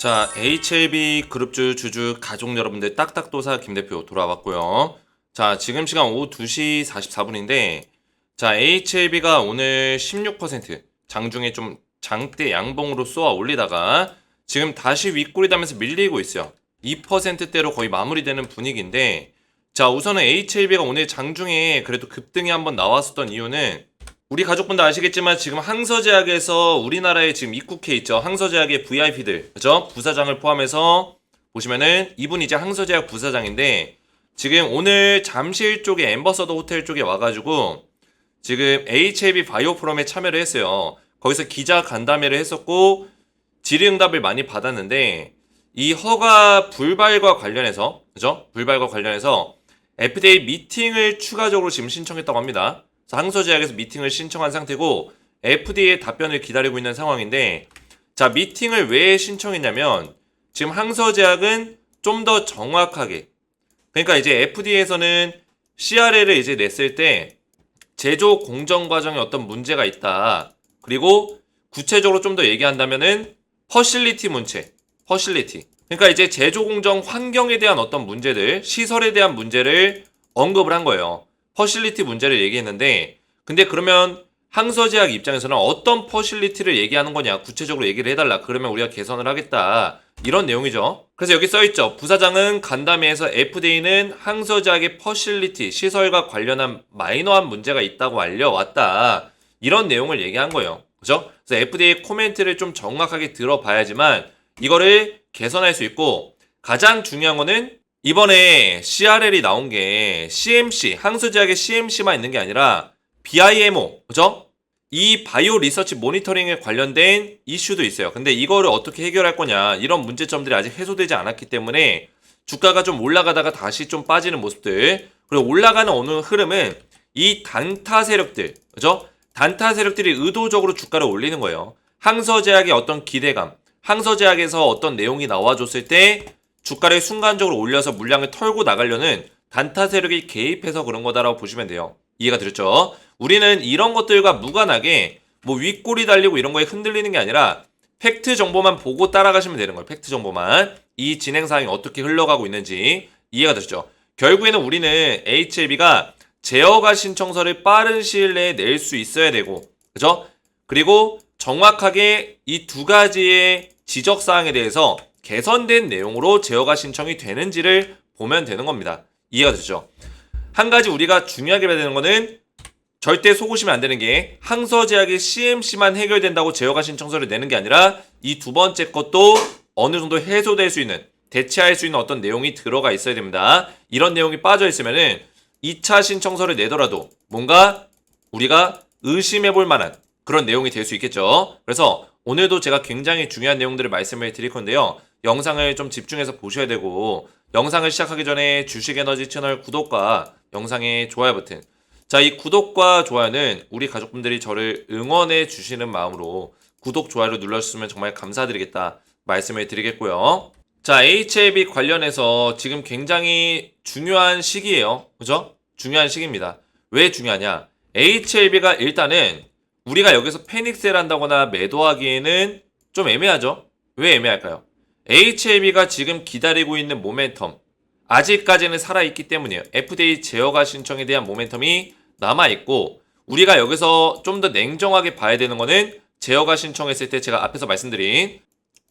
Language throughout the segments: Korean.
자, HLB 그룹주 주주 가족 여러분들 딱딱도사 김대표 돌아왔고요. 자, 지금 시간 오후 2시 44분인데 자, HLB가 오늘 16% 장중에 좀 장대 양봉으로 쏘아 올리다가 지금 다시 윗골이 다면서 밀리고 있어요. 2%대로 거의 마무리되는 분위기인데 자, 우선은 HLB가 오늘 장중에 그래도 급등이 한번 나왔었던 이유는 우리 가족분들 아시겠지만 지금 항서제약에서 우리나라에 지금 입국해 있죠. 항서제약의 VIP들, 그죠? 부사장을 포함해서 보시면은 이분 이제 항서제약 부사장인데 지금 오늘 잠실 쪽에 엠버서더 호텔 쪽에 와가지고 지금 HLB 바이오포럼에 참여를 했어요. 거기서 기자 간담회를 했었고 질의응답을 많이 받았는데 이 허가 불발과 관련해서, 그죠? 불발과 관련해서 FDA 미팅을 추가적으로 지금 신청했다고 합니다. 항서제약에서 미팅을 신청한 상태고 FDA의 답변을 기다리고 있는 상황인데 자, 미팅을 왜 신청했냐면 지금 항서제약은 좀 더 정확하게, 그러니까 이제 FDA에서는 CRL을 이제 냈을 때 제조 공정 과정에 어떤 문제가 있다. 그리고 구체적으로 좀 더 얘기한다면은 퍼실리티 문제, 퍼실리티. 그러니까 이제 제조 공정 환경에 대한 어떤 문제들, 시설에 대한 문제를 언급을 한 거예요. 퍼실리티 문제를 얘기했는데 근데 그러면 항서제약 입장에서는 어떤 퍼실리티를 얘기하는 거냐, 구체적으로 얘기를 해달라. 그러면 우리가 개선을 하겠다. 이런 내용이죠. 그래서 여기 써있죠. 부사장은 간담회에서 FDA는 항서제약의 퍼실리티, 시설과 관련한 마이너한 문제가 있다고 알려왔다. 이런 내용을 얘기한 거예요. 그죠? 그래서 FDA 코멘트를 좀 정확하게 들어봐야지만 이거를 개선할 수 있고 가장 중요한 거는 이번에 CRL이 나온 게 CMC, 항서제약의 CMC만 있는 게 아니라 BIMO, 그죠? 이 바이오 리서치 모니터링에 관련된 이슈도 있어요. 근데 이거를 어떻게 해결할 거냐, 이런 문제점들이 아직 해소되지 않았기 때문에 주가가 좀 올라가다가 다시 좀 빠지는 모습들, 그리고 올라가는 어느 흐름은 이 단타 세력들, 그죠? 단타 세력들이 의도적으로 주가를 올리는 거예요. 항서제약의 어떤 기대감, 항서제약에서 어떤 내용이 나와줬을 때 주가를 순간적으로 올려서 물량을 털고 나가려는 단타 세력이 개입해서 그런 거다라고 보시면 돼요. 이해가 되셨죠? 우리는 이런 것들과 무관하게 뭐 윗골이 달리고 이런 거에 흔들리는 게 아니라 팩트 정보만 보고 따라가시면 되는 거예요. 팩트 정보만. 이 진행 사항이 어떻게 흘러가고 있는지 이해가 되셨죠? 결국에는 우리는 HLB가 제어가 신청서를 빠른 시일 내에 낼 수 있어야 되고, 그죠? 그리고 정확하게 이 두 가지의 지적 사항에 대해서 개선된 내용으로 제어가 신청이 되는지를 보면 되는 겁니다. 이해가 되죠? 한 가지 우리가 중요하게 봐야 되는 거는 절대 속으시면 안 되는 게 항서제약의 CMC만 해결된다고 제어가 신청서를 내는 게 아니라 이 두 번째 것도 어느 정도 해소될 수 있는, 대체할 수 있는 어떤 내용이 들어가 있어야 됩니다. 이런 내용이 빠져 있으면은 2차 신청서를 내더라도 뭔가 우리가 의심해 볼 만한 그런 내용이 될 수 있겠죠. 그래서 오늘도 제가 굉장히 중요한 내용들을 말씀을 드릴 건데요. 영상을 좀 집중해서 보셔야 되고, 영상을 시작하기 전에 주식에너지 채널 구독과 영상의 좋아요 버튼. 자, 이 구독과 좋아요는 우리 가족분들이 저를 응원해 주시는 마음으로 구독, 좋아요를 눌러주시면 정말 감사드리겠다 말씀을 드리겠고요. 자, HLB 관련해서 지금 굉장히 중요한 시기예요. 그죠? 중요한 시기입니다. 왜 중요하냐? HLB가 일단은 우리가 여기서 패닉셀 한다거나 매도하기에는 좀 애매하죠? 왜 애매할까요? HLB가 지금 기다리고 있는 모멘텀, 아직까지는 살아있기 때문이에요. FDA 제어가 신청에 대한 모멘텀이 남아있고, 우리가 여기서 좀 더 냉정하게 봐야 되는 거는 제어가 신청했을 때 제가 앞에서 말씀드린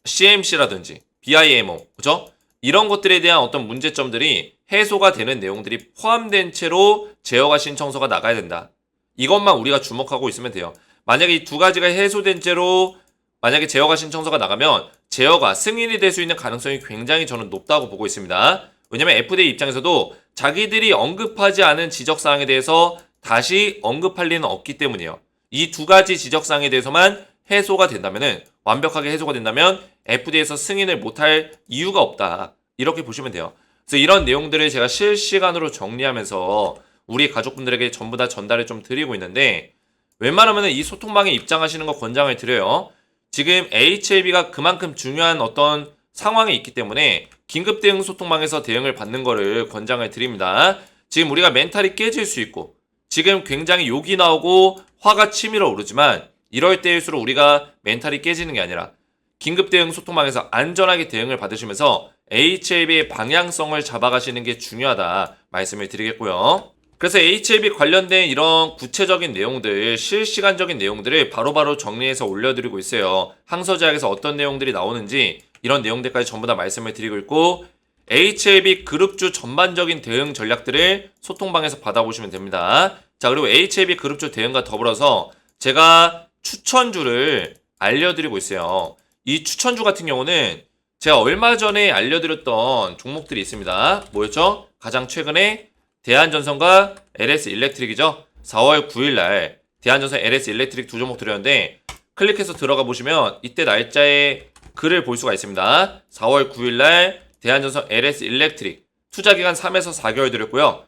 CMC라든지 BIMO, 그죠? 이런 것들에 대한 어떤 문제점들이 해소가 되는 내용들이 포함된 채로 제어가 신청서가 나가야 된다. 이것만 우리가 주목하고 있으면 돼요. 만약에 이 두 가지가 해소된 채로 만약에 제어가 신청서가 나가면 제어가 승인이 될 수 있는 가능성이 굉장히 저는 높다고 보고 있습니다. 왜냐면 FDA 입장에서도 자기들이 언급하지 않은 지적사항에 대해서 다시 언급할 리는 없기 때문이에요. 이 두 가지 지적사항에 대해서만 해소가 된다면은, 완벽하게 해소가 된다면 FDA에서 승인을 못할 이유가 없다. 이렇게 보시면 돼요. 그래서 이런 내용들을 제가 실시간으로 정리하면서 우리 가족분들에게 전부 다 전달을 좀 드리고 있는데, 웬만하면 이 소통방에 입장하시는 거 권장을 드려요. 지금 HLB가 그만큼 중요한 어떤 상황에 있기 때문에 긴급 대응 소통방에서 대응을 받는 거를 권장을 드립니다. 지금 우리가 멘탈이 깨질 수 있고, 지금 굉장히 욕이 나오고 화가 치밀어 오르지만 이럴 때일수록 우리가 멘탈이 깨지는 게 아니라 긴급 대응 소통망에서 안전하게 대응을 받으시면서 HLB의 방향성을 잡아가시는 게 중요하다 말씀을 드리겠고요. 그래서 HLB 관련된 이런 구체적인 내용들, 실시간적인 내용들을 바로바로 정리해서 올려드리고 있어요. 항서제약에서 어떤 내용들이 나오는지 이런 내용들까지 전부 다 말씀을 드리고 있고, HLB 그룹주 전반적인 대응 전략들을 소통방에서 받아보시면 됩니다. 자, 그리고 HLB 그룹주 대응과 더불어서 제가 추천주를 알려드리고 있어요. 이 추천주 같은 경우는 제가 얼마 전에 알려드렸던 종목들이 있습니다. 뭐였죠? 가장 최근에 대한전선과 LS 일렉트릭이죠. 4월 9일날 대한전선 LS 일렉트릭 두 종목 드렸는데 클릭해서 들어가 보시면 이때 날짜에 글을 볼 수가 있습니다. 4월 9일날 대한전선 LS 일렉트릭 투자기간 3에서 4개월 드렸고요.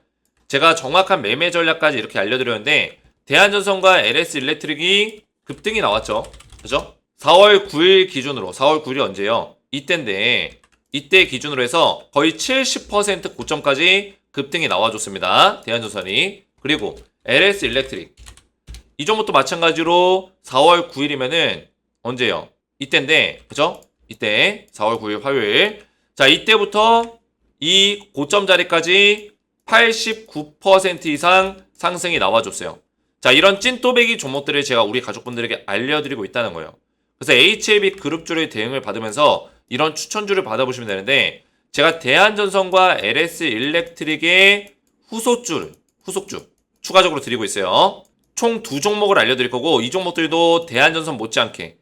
제가 정확한 매매 전략까지 이렇게 알려드렸는데 대한전선과 LS 일렉트릭이 급등이 나왔죠. 그죠? 4월 9일 기준으로, 4월 9일이 언제요? 이때인데 이때 기준으로 해서 거의 70% 고점까지 급등이 나와줬습니다. 대한전선이. 그리고 LS 일렉트릭 이 종목도 마찬가지로 4월 9일이면은 언제요? 이때인데 그죠? 이때 4월 9일 화요일. 자, 이때부터 이 고점 자리까지 89% 이상 상승이 나와줬어요. 자, 이런 찐또배기 종목들을 제가 우리 가족분들에게 알려드리고 있다는 거예요. 그래서 HLB 그룹주를 대응을 받으면서 이런 추천주를 받아보시면 되는데 제가 대한전선과 LS 일렉트릭의 후속주 추가적으로 드리고 있어요. 총 두 종목을 알려드릴 거고 이 종목들도 대한전선 못지않게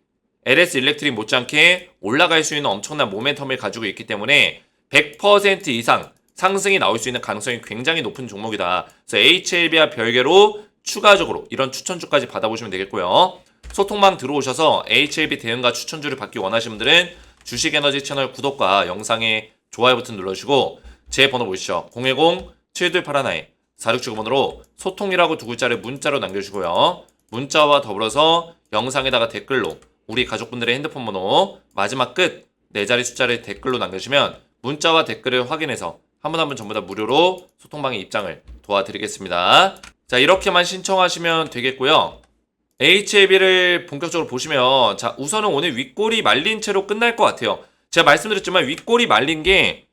LS 일렉트릭 못지않게 올라갈 수 있는 엄청난 모멘텀을 가지고 있기 때문에 100% 이상 상승이 나올 수 있는 가능성이 굉장히 높은 종목이다. 그래서 HLB와 별개로 추가적으로 이런 추천주까지 받아보시면 되겠고요. 소통망 들어오셔서 HLB 대응과 추천주를 받기 원하시는 분들은 주식에너지 채널 구독과 영상에 좋아요 버튼 눌러주시고 제 번호 보시죠. 010-7281-4679번으로 소통이라고 두 글자를 문자로 남겨주시고요. 문자와 더불어서 영상에다가 댓글로 우리 가족분들의 핸드폰 번호 마지막 끝 4자리 숫자를 댓글로 남겨주시면 문자와 댓글을 확인해서 한 분 한 분 전부 다 무료로 소통방의 입장을 도와드리겠습니다. 자, 이렇게만 신청하시면 되겠고요. HLB를 본격적으로 보시면 자, 우선은 오늘 윗골이 말린 채로 끝날 것 같아요. 제가 말씀드렸지만 윗골이 말린 게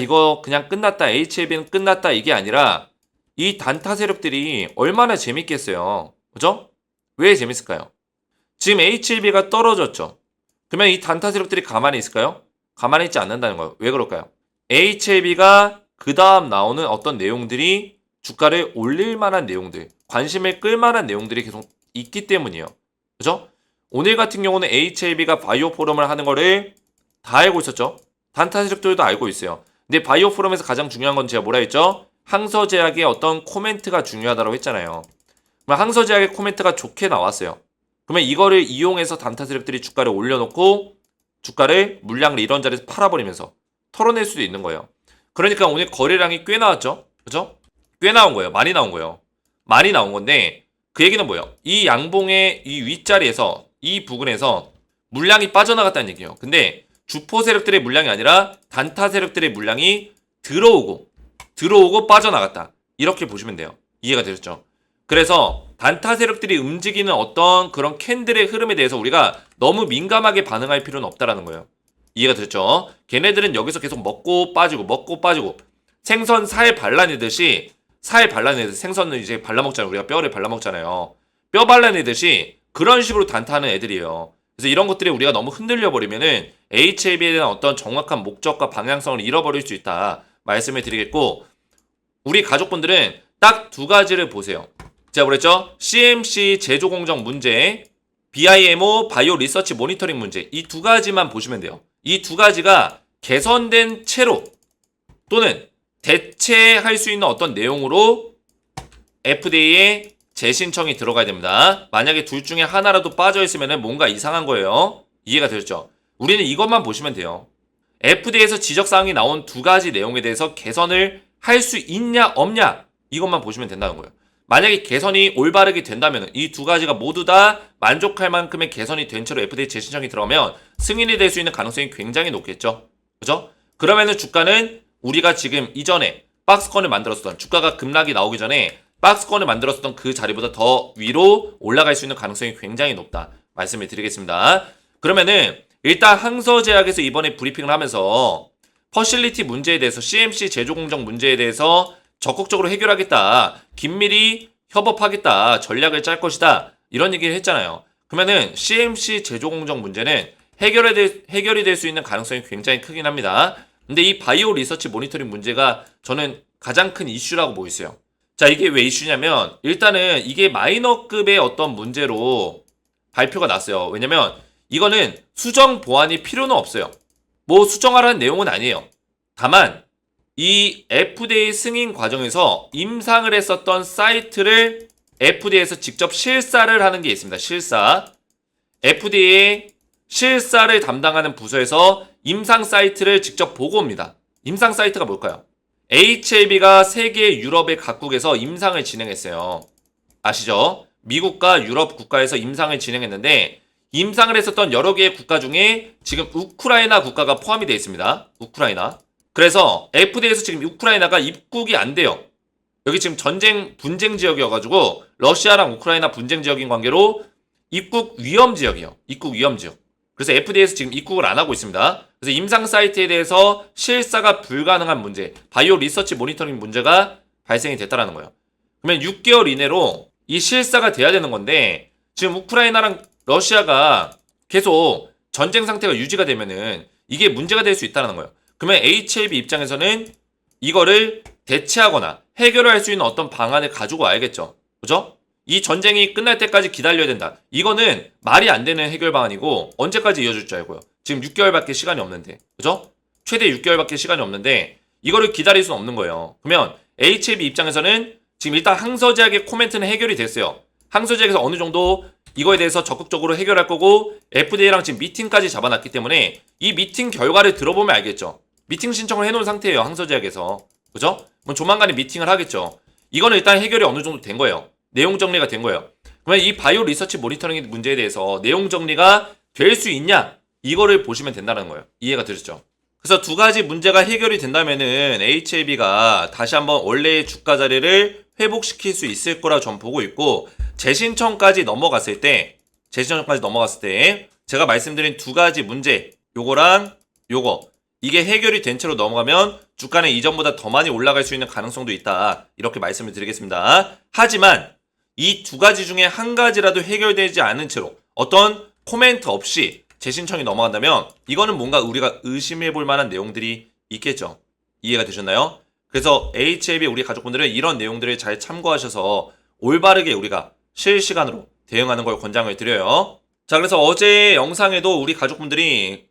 이거 그냥 끝났다, HLB는 끝났다 이게 아니라 이 단타 세력들이 얼마나 재밌겠어요. 그죠? 왜 재밌을까요? 지금 HLB가 떨어졌죠. 그러면 이 단타 세력들이 가만히 있을까요? 가만히 있지 않는다는 거예요. 왜 그럴까요? HLB가 그 다음 나오는 어떤 내용들이 주가를 올릴 만한 내용들, 관심을 끌 만한 내용들이 계속 있기 때문이에요. 그죠? 오늘 같은 경우는 HLB가 바이오 포럼을 하는 거를 다 알고 있었죠. 단타 세력들도 알고 있어요. 근데 바이오 포럼에서 가장 중요한 건 제가 뭐라 했죠? 항서제약의 어떤 코멘트가 중요하다고 했잖아요. 그럼 항서제약의 코멘트가 좋게 나왔어요. 그러면 이거를 이용해서 단타 세력들이 주가를 올려놓고 주가를 물량을 이런 자리에서 팔아버리면서 털어낼 수도 있는 거예요. 그러니까 오늘 거래량이 꽤 나왔죠? 그죠? 꽤 나온 거예요. 많이 나온 거예요. 많이 나온 건데 그 얘기는 뭐예요? 이 양봉의 이 윗자리에서 이 부근에서 물량이 빠져나갔다는 얘기예요. 근데 주포 세력들의 물량이 아니라 단타 세력들의 물량이 들어오고 빠져나갔다. 이렇게 보시면 돼요. 이해가 되셨죠? 그래서 단타 세력들이 움직이는 어떤 그런 캔들의 흐름에 대해서 우리가 너무 민감하게 반응할 필요는 없다라는 거예요. 이해가 되셨죠? 걔네들은 여기서 계속 먹고 빠지고 생선 살 발라내듯이 생선은 이제 발라먹잖아요. 우리가 뼈를 발라먹잖아요. 뼈 발라내듯이 그런 식으로 단타하는 애들이에요. 그래서 이런 것들이 우리가 너무 흔들려 버리면은 HLB에 대한 어떤 정확한 목적과 방향성을 잃어버릴 수 있다 말씀을 드리겠고, 우리 가족분들은 딱 두 가지를 보세요. 제가 그랬죠? CMC 제조 공정 문제, BIMO 바이오 리서치 모니터링 문제, 이 두 가지만 보시면 돼요. 이 두 가지가 개선된 채로 또는 대체할 수 있는 어떤 내용으로 FDA에 재신청이 들어가야 됩니다. 만약에 둘 중에 하나라도 빠져있으면 뭔가 이상한 거예요. 이해가 되셨죠? 우리는 이것만 보시면 돼요. FDA에서 지적사항이 나온 두 가지 내용에 대해서 개선을 할 수 있냐 없냐 이것만 보시면 된다는 거예요. 만약에 개선이 올바르게 된다면 이 두 가지가 모두 다 만족할 만큼의 개선이 된 채로 FDA 재신청이 들어가면 승인이 될 수 있는 가능성이 굉장히 높겠죠. 그죠? 그러면은 주가는 우리가 지금 이전에 박스권을 만들었던 주가가 급락이 나오기 전에 박스권을 만들었던 그 자리보다 더 위로 올라갈 수 있는 가능성이 굉장히 높다 말씀을 드리겠습니다. 그러면은 일단 항서제약에서 이번에 브리핑을 하면서 퍼실리티 문제에 대해서 CMC 제조 공정 문제에 대해서 적극적으로 해결하겠다. 긴밀히 협업하겠다. 전략을 짤 것이다. 이런 얘기를 했잖아요. 그러면은 CMC 제조 공정 문제는 해결이 될 수 있는 가능성이 굉장히 크긴 합니다. 근데 이 바이오 리서치 모니터링 문제가 저는 가장 큰 이슈라고 보이세요. 자, 이게 왜 이슈냐면 일단은 이게 마이너급의 어떤 문제로 발표가 났어요. 왜냐면 이거는 수정 보완이 필요는 없어요. 뭐 수정하라는 내용은 아니에요. 다만 이 FDA 승인 과정에서 임상을 했었던 사이트를 FDA에서 직접 실사를 하는 게 있습니다. 실사. FDA의 실사를 담당하는 부서에서 임상 사이트를 직접 보고 옵니다. 임상 사이트가 뭘까요? HLB가 세계 유럽의 각국에서 임상을 진행했어요. 아시죠? 미국과 유럽 국가에서 임상을 진행했는데 임상을 했었던 여러 개의 국가 중에 지금 우크라이나 국가가 포함이 되어 있습니다. 우크라이나. 그래서 FDA에서 지금 우크라이나가 입국이 안 돼요. 여기 지금 분쟁 지역이어가지고 러시아랑 우크라이나 분쟁 지역인 관계로 입국 위험 지역이에요. 입국 위험 지역. 그래서 FDA에서 지금 입국을 안 하고 있습니다. 그래서 임상 사이트에 대해서 실사가 불가능한 문제, 바이오 리서치 모니터링 문제가 발생이 됐다라는 거예요. 그러면 6개월 이내로 이 실사가 돼야 되는 건데 지금 우크라이나랑 러시아가 계속 전쟁 상태가 유지가 되면은 이게 문제가 될 수 있다는 거예요. 그러면 HLB 입장에서는 이거를 대체하거나 해결할 수 있는 어떤 방안을 가지고 와야겠죠. 그죠? 이 전쟁이 끝날 때까지 기다려야 된다. 이거는 말이 안 되는 해결 방안이고 언제까지 이어질 줄 알고요. 지금 6개월밖에 시간이 없는데. 그죠? 최대 6개월밖에 시간이 없는데 이거를 기다릴 수는 없는 거예요. 그러면 HLB 입장에서는 지금 일단 항서제약의 코멘트는 해결이 됐어요. 항서제약에서 어느 정도 이거에 대해서 적극적으로 해결할 거고 FDA랑 지금 미팅까지 잡아놨기 때문에 이 미팅 결과를 들어보면 알겠죠. 미팅 신청을 해놓은 상태예요. 항서제약에서. 그죠? 그럼 조만간에 미팅을 하겠죠. 이거는 일단 해결이 어느 정도 된 거예요. 내용 정리가 된 거예요. 그러면 이 바이오 리서치 모니터링 문제에 대해서 내용 정리가 될 수 있냐? 이거를 보시면 된다는 거예요. 이해가 되셨죠? 그래서 두 가지 문제가 해결이 된다면은 HLB가 다시 한번 원래의 주가 자리를 회복시킬 수 있을 거라 전 보고 있고 재신청까지 넘어갔을 때 제가 말씀드린 두 가지 문제 요거랑 요거 이게 해결이 된 채로 넘어가면 주가는 이전보다 더 많이 올라갈 수 있는 가능성도 있다. 이렇게 말씀을 드리겠습니다. 하지만 이 두 가지 중에 한 가지라도 해결되지 않은 채로 어떤 코멘트 없이 재신청이 넘어간다면 이거는 뭔가 우리가 의심해 볼 만한 내용들이 있겠죠. 이해가 되셨나요? 그래서 HLB 우리 가족분들은 이런 내용들을 잘 참고하셔서 올바르게 우리가 실시간으로 대응하는 걸 권장을 드려요. 자, 그래서 어제 영상에도 우리 가족분들이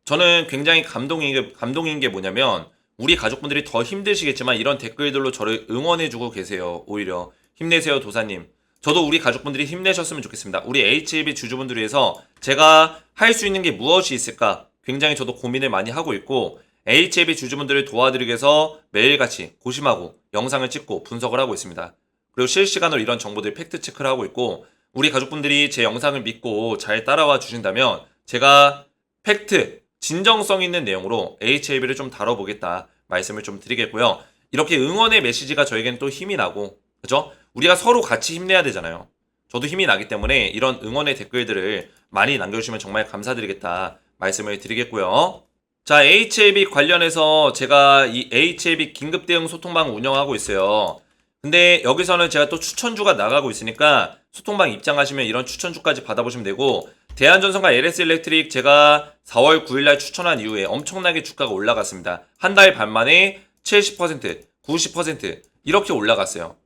저는 굉장히 감동인 게 뭐냐면 우리 가족분들이 더 힘드시겠지만 이런 댓글들로 저를 응원해주고 계세요. 오히려 힘내세요 도사님. 저도 우리 가족분들이 힘내셨으면 좋겠습니다. 우리 HLB 주주분들 위해서 제가 할 수 있는 게 무엇이 있을까 굉장히 저도 고민을 많이 하고 있고 HLB 주주분들을 도와드리기 위해서 매일같이 고심하고 영상을 찍고 분석을 하고 있습니다. 그리고 실시간으로 이런 정보들 팩트체크를 하고 있고 우리 가족분들이 제 영상을 믿고 잘 따라와 주신다면 제가 팩트, 진정성 있는 내용으로 HLB를 좀 다뤄보겠다 말씀을 좀 드리겠고요. 이렇게 응원의 메시지가 저에겐 또 힘이 나고 그죠? 우리가 서로 같이 힘내야 되잖아요. 저도 힘이 나기 때문에 이런 응원의 댓글들을 많이 남겨주시면 정말 감사드리겠다 말씀을 드리겠고요. 자, HLB 관련해서 제가 이 HLB 긴급대응 소통방을 운영하고 있어요. 근데 여기서는 제가 또 추천주가 나가고 있으니까 소통방 입장하시면 이런 추천주까지 받아보시면 되고 대한전선과 LS일렉트릭 제가 4월 9일날 추천한 이후에 엄청나게 주가가 올라갔습니다. 한 달 반 만에 70%, 90% 이렇게 올라갔어요.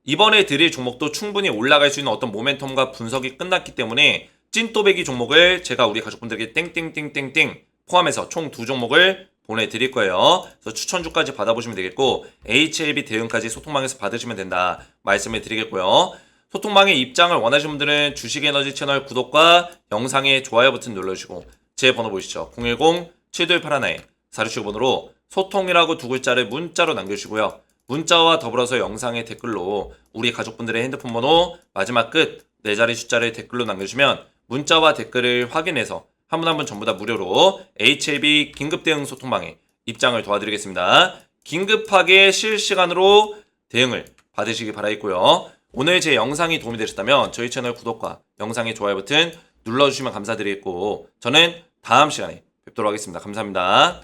이번에 드릴 종목도 충분히 올라갈 수 있는 어떤 모멘텀과 분석이 끝났기 때문에 찐또배기 종목을 제가 우리 가족분들에게 땡땡땡땡땡 포함해서 총 2종목을 보내드릴 거예요. 그래서 추천주까지 받아보시면 되겠고 HLB 대응까지 소통방에서 받으시면 된다 말씀을 드리겠고요. 소통방의 입장을 원하시는 분들은 주식에너지 채널 구독과 영상에 좋아요 버튼 눌러주시고 제 번호 보시죠. 010-7281-4675번호로 소통이라고 두 글자를 문자로 남겨주시고요. 문자와 더불어서 영상의 댓글로 우리 가족분들의 핸드폰 번호 마지막 끝 4자리 숫자를 댓글로 남겨주시면 문자와 댓글을 확인해서 한 분 한 분 전부 다 무료로 HLB 긴급대응 소통방에 입장을 도와드리겠습니다. 긴급하게 실시간으로 대응을 받으시기 바라겠고요. 오늘 제 영상이 도움이 되셨다면 저희 채널 구독과 영상의 좋아요 버튼 눌러주시면 감사드리겠고 저는 다음 시간에 뵙도록 하겠습니다. 감사합니다.